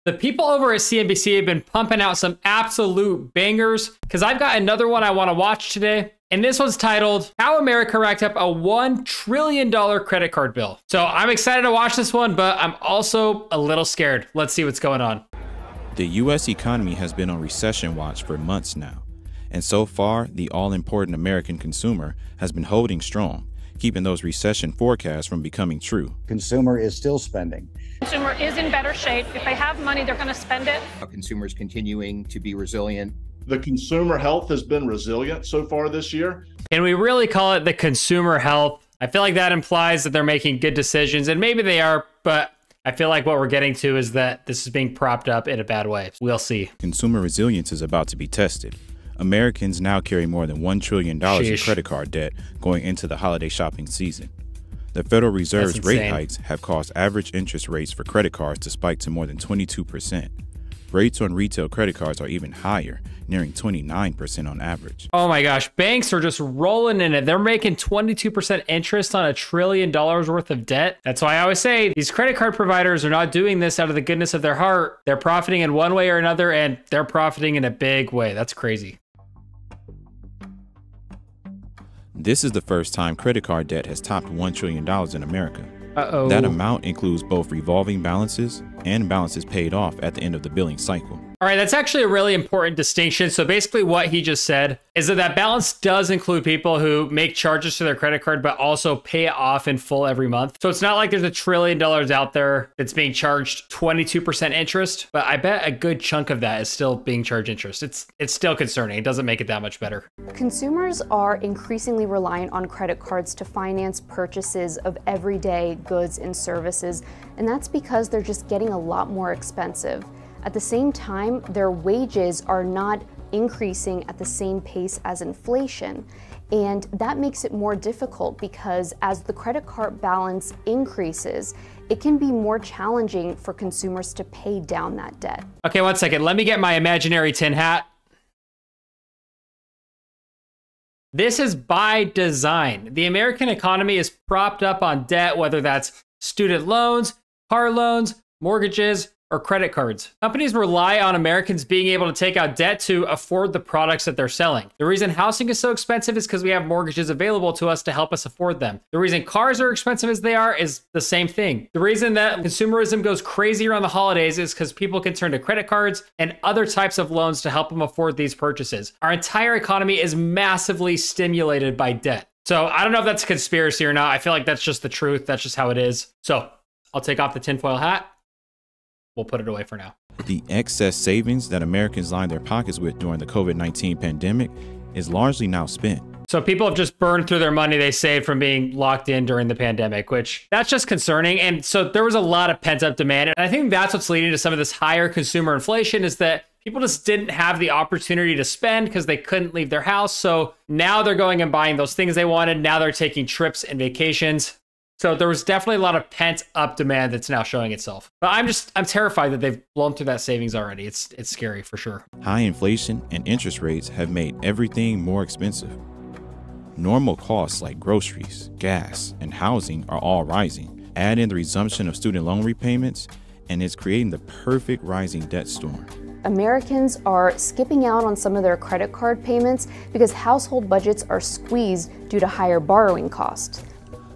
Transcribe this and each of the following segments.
The people over at CNBC have been pumping out some absolute bangers because I've got another one I want to watch today. And this one's titled, How America Racked Up a $1 trillion credit card bill. So I'm excited to watch this one, but I'm also a little scared. Let's see what's going on. The U.S. economy has been on recession watch for months now. And so far, the all-important American consumer has been holding strong, keeping those recession forecasts from becoming true. Consumer is still spending. Consumer is in better shape. If they have money, they're going to spend it. Consumers continuing to be resilient. The consumer health has been resilient so far this year. Can we really call it the consumer health? I feel like that implies that they're making good decisions, and maybe they are, but I feel like what we're getting to is that this is being propped up in a bad way. We'll see. Consumer resilience is about to be tested. Americans now carry more than $1 trillion in credit card debt going into the holiday shopping season. The Federal Reserve's rate hikes have caused average interest rates for credit cards to spike to more than 22%. Rates on retail credit cards are even higher, nearing 29% on average. Oh my gosh, banks are just rolling in it. They're making 22% interest on $1 trillion worth of debt. That's why I always say these credit card providers are not doing this out of the goodness of their heart. They're profiting in one way or another, and they're profiting in a big way. That's crazy. This is the first time credit card debt has topped $1 trillion in America. Uh-oh. That amount includes both revolving balances and balances paid off at the end of the billing cycle. All right, that's actually a really important distinction. So basically what he just said is that that balance does include people who make charges to their credit card, but also pay it off in full every month. So it's not like there's $1 trillion out there that's being charged 22% interest, but I bet a good chunk of that is still being charged interest. It's still concerning. It doesn't make it that much better. Consumers are increasingly reliant on credit cards to finance purchases of everyday goods and services, and that's because they're just getting a lot more expensive. At the same time, their wages are not increasing at the same pace as inflation. And that makes it more difficult because as the credit card balance increases, it can be more challenging for consumers to pay down that debt. Okay, 1 second. Let me get my imaginary tin hat. This is by design. The American economy is propped up on debt, whether that's student loans, car loans, mortgages, or credit cards. Companies rely on Americans being able to take out debt to afford the products that they're selling. The reason housing is so expensive is because we have mortgages available to us to help us afford them. The reason cars are expensive as they are is the same thing. The reason that consumerism goes crazy around the holidays is because people can turn to credit cards and other types of loans to help them afford these purchases. Our entire economy is massively stimulated by debt. So I don't know if that's a conspiracy or not. I feel like that's just the truth. That's just how it is. So I'll take off the tinfoil hat. We'll put it away for now. The excess savings that Americans lined their pockets with during the COVID-19 pandemic is largely now spent. So people have just burned through their money they saved from being locked in during the pandemic, which that's just concerning. And so there was a lot of pent up demand. And I think that's what's leading to some of this higher consumer inflation is that people just didn't have the opportunity to spend because they couldn't leave their house. So now they're going and buying those things they wanted. Now they're taking trips and vacations. So there was definitely a lot of pent up demand that's now showing itself. But I'm terrified that they've blown through that savings already. It's scary for sure. High inflation and interest rates have made everything more expensive. Normal costs like groceries, gas, and housing are all rising. Add in the resumption of student loan repayments, and it's creating the perfect rising debt storm. Americans are skipping out on some of their credit card payments because household budgets are squeezed due to higher borrowing costs.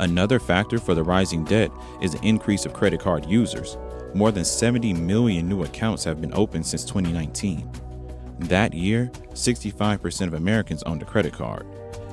Another factor for the rising debt is the increase of credit card users. More than 70 million new accounts have been opened since 2019. That year, 65% of Americans owned a credit card.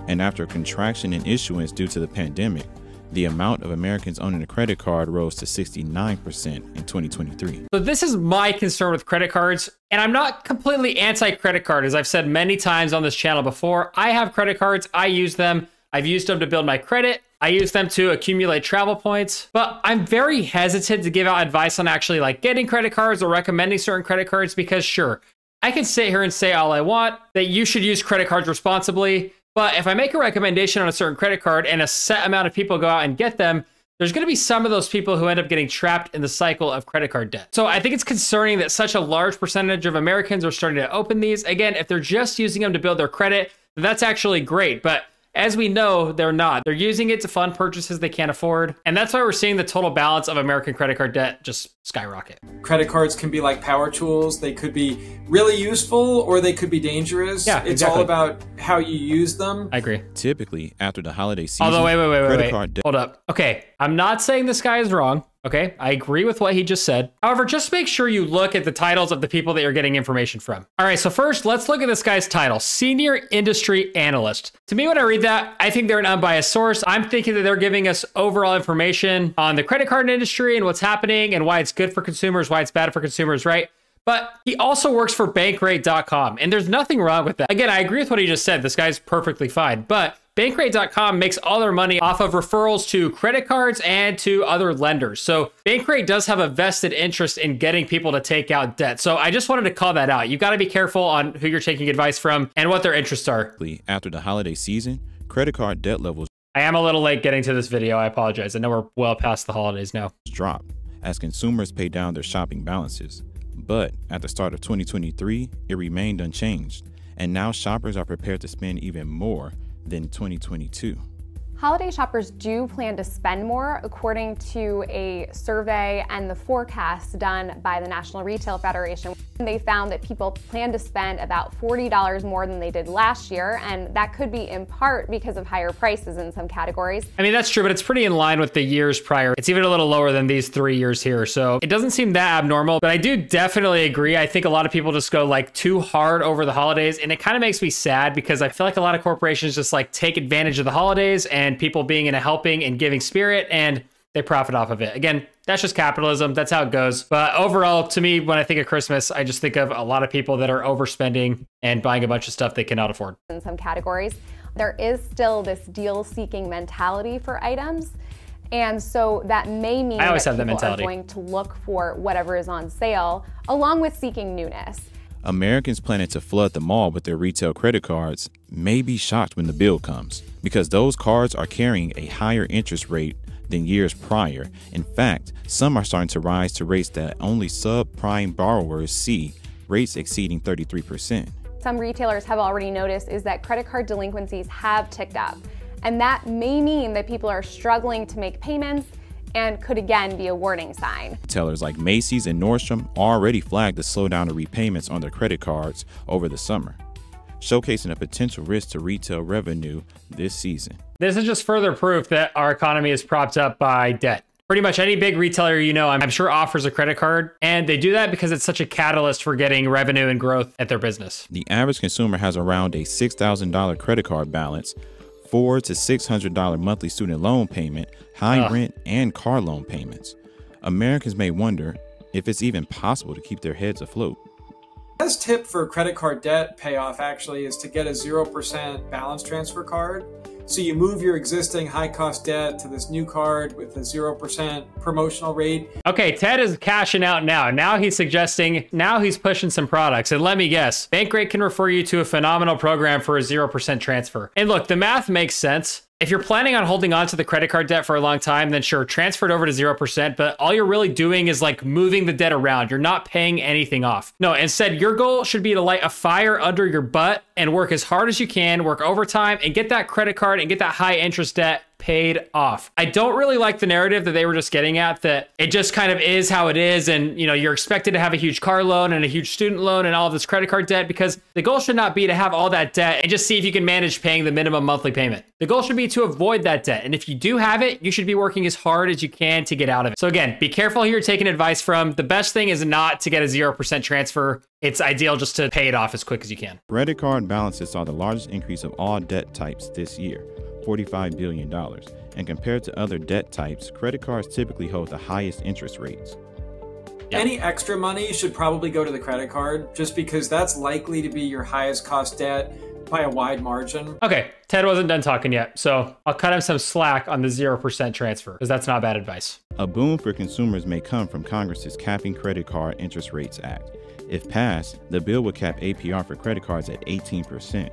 And after a contraction in issuance due to the pandemic, the amount of Americans owning a credit card rose to 69% in 2023. So this is my concern with credit cards. And I'm not completely anti-credit card. As I've said many times on this channel before, I have credit cards. I use them. I've used them to build my credit. I use them to accumulate travel points, but I'm very hesitant to give out advice on actually like getting credit cards or recommending certain credit cards because sure, I can sit here and say all I want that you should use credit cards responsibly. But if I make a recommendation on a certain credit card and a set amount of people go out and get them, there's going to be some of those people who end up getting trapped in the cycle of credit card debt. So I think it's concerning that such a large percentage of Americans are starting to open these. Again, if they're just using them to build their credit, that's actually great. But as we know, they're not. They're using it to fund purchases they can't afford. And that's why we're seeing the total balance of American credit card debt just skyrocket. Credit cards can be like power tools. They could be really useful or they could be dangerous. Yeah, it's all about how you use them. I agree. Typically, after the holiday season, Although, credit wait. card debt. Hold up. Okay, I'm not saying this guy is wrong. Okay, I agree with what he just said. However, just make sure you look at the titles of the people that you're getting information from. All right, so first, let's look at this guy's title, Senior Industry Analyst. To me, when I read that, I think they're an unbiased source. I'm thinking that they're giving us overall information on the credit card industry and what's happening and why it's good for consumers, why it's bad for consumers, right? But he also works for Bankrate.com, and there's nothing wrong with that. Again, I agree with what he just said. This guy's perfectly fine, but Bankrate.com makes all their money off of referrals to credit cards and to other lenders. So Bankrate does have a vested interest in getting people to take out debt. So I just wanted to call that out. You got to be careful on who you're taking advice from and what their interests are. After the holiday season, credit card debt levels I am a little late getting to this video. I apologize. I know we're well past the holidays now. dropped as consumers pay down their shopping balances. But at the start of 2023, it remained unchanged. And now shoppers are prepared to spend even more than 2022. Holiday shoppers do plan to spend more, according to a survey and the forecast done by the National Retail Federation. They found that people plan to spend about $40 more than they did last year, and that could be in part because of higher prices in some categories. I mean, that's true, but it's pretty in line with the years prior. It's even a little lower than these 3 years here, so it doesn't seem that abnormal, but I do definitely agree. I think a lot of people just go like too hard over the holidays, and it kind of makes me sad because I feel like a lot of corporations just like take advantage of the holidays and people being in a helping and giving spirit, and they profit off of it. Again, that's just capitalism. That's how it goes. But overall, to me, when I think of Christmas, I just think of a lot of people that are overspending and buying a bunch of stuff they cannot afford. In some categories, there is still this deal-seeking mentality for items. And so that may mean that people are going to look for whatever is on sale, along with seeking newness. Americans planning to flood the mall with their retail credit cards may be shocked when the bill comes, because those cards are carrying a higher interest rate than years prior. In fact, some are starting to rise to rates that only subprime borrowers see, rates exceeding 33%. Some retailers have already noticed is that credit card delinquencies have ticked up, and that may mean that people are struggling to make payments and could again be a warning sign. Retailers like Macy's and Nordstrom already flagged the slowdown of repayments on their credit cards over the summer, showcasing a potential risk to retail revenue this season. This is just further proof that our economy is propped up by debt. Pretty much any big retailer you know, I'm sure, offers a credit card, and they do that because it's such a catalyst for getting revenue and growth at their business. The average consumer has around a $6,000 credit card balance, $400 to $600 monthly student loan payment, high rent, and car loan payments. Americans may wonder if it's even possible to keep their heads afloat. The best tip for credit card debt payoff actually is to get a 0% balance transfer card. So you move your existing high-cost debt to this new card with a 0% promotional rate. Okay, Ted is cashing out now. Now he's pushing some products. And let me guess, Bankrate can refer you to a phenomenal program for a 0% transfer. And look, the math makes sense. If you're planning on holding on to the credit card debt for a long time, then sure, transfer it over to 0%, but all you're really doing is like moving the debt around. You're not paying anything off. No, instead, your goal should be to light a fire under your butt and work as hard as you can, work overtime, and get that credit card and get that high interest debt paid off. I don't really like the narrative that they were just getting at, that it just kind of is how it is, and you know, you're expected to have a huge car loan and a huge student loan and all of this credit card debt, because the goal should not be to have all that debt and just see if you can manage paying the minimum monthly payment. The goal should be to avoid that debt, and if you do have it, you should be working as hard as you can to get out of it. So again, be careful who you're taking advice from. The best thing is not to get a 0% transfer. It's ideal just to pay it off as quick as you can. Credit card balances saw the largest increase of all debt types this year, $45 billion. And compared to other debt types, credit cards typically hold the highest interest rates. Yep. Any extra money should probably go to the credit card, just because that's likely to be your highest cost debt by a wide margin. Okay, Ted wasn't done talking yet, so I'll cut him some slack on the 0% transfer, because that's not bad advice. A boom for consumers may come from Congress's Capping Credit Card Interest Rates Act. If passed, the bill would cap APR for credit cards at 18%,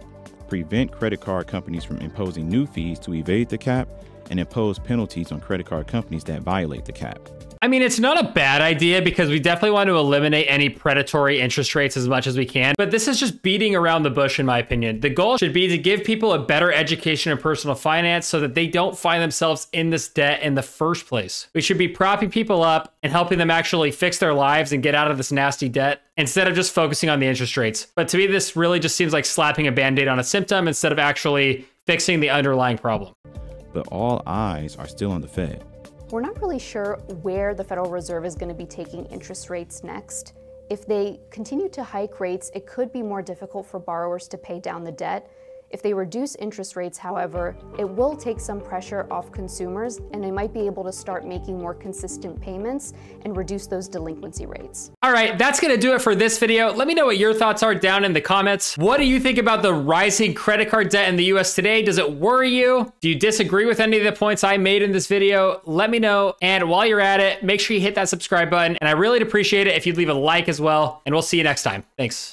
prevent credit card companies from imposing new fees to evade the cap, and impose penalties on credit card companies that violate the cap. I mean, it's not a bad idea because we definitely want to eliminate any predatory interest rates as much as we can. But this is just beating around the bush, in my opinion. The goal should be to give people a better education in personal finance so that they don't find themselves in this debt in the first place. We should be propping people up and helping them actually fix their lives and get out of this nasty debt instead of just focusing on the interest rates. But to me, this really just seems like slapping a band-aid on a symptom instead of actually fixing the underlying problem. But all eyes are still on the Fed. We're not really sure where the Federal Reserve is going to be taking interest rates next. If they continue to hike rates, it could be more difficult for borrowers to pay down the debt. If they reduce interest rates, however, it will take some pressure off consumers and they might be able to start making more consistent payments and reduce those delinquency rates. All right, that's gonna do it for this video. Let me know what your thoughts are down in the comments. What do you think about the rising credit card debt in the US today? Does it worry you? Do you disagree with any of the points I made in this video? Let me know. And while you're at it, make sure you hit that subscribe button. And I really appreciate it if you'd leave a like as well. And we'll see you next time. Thanks.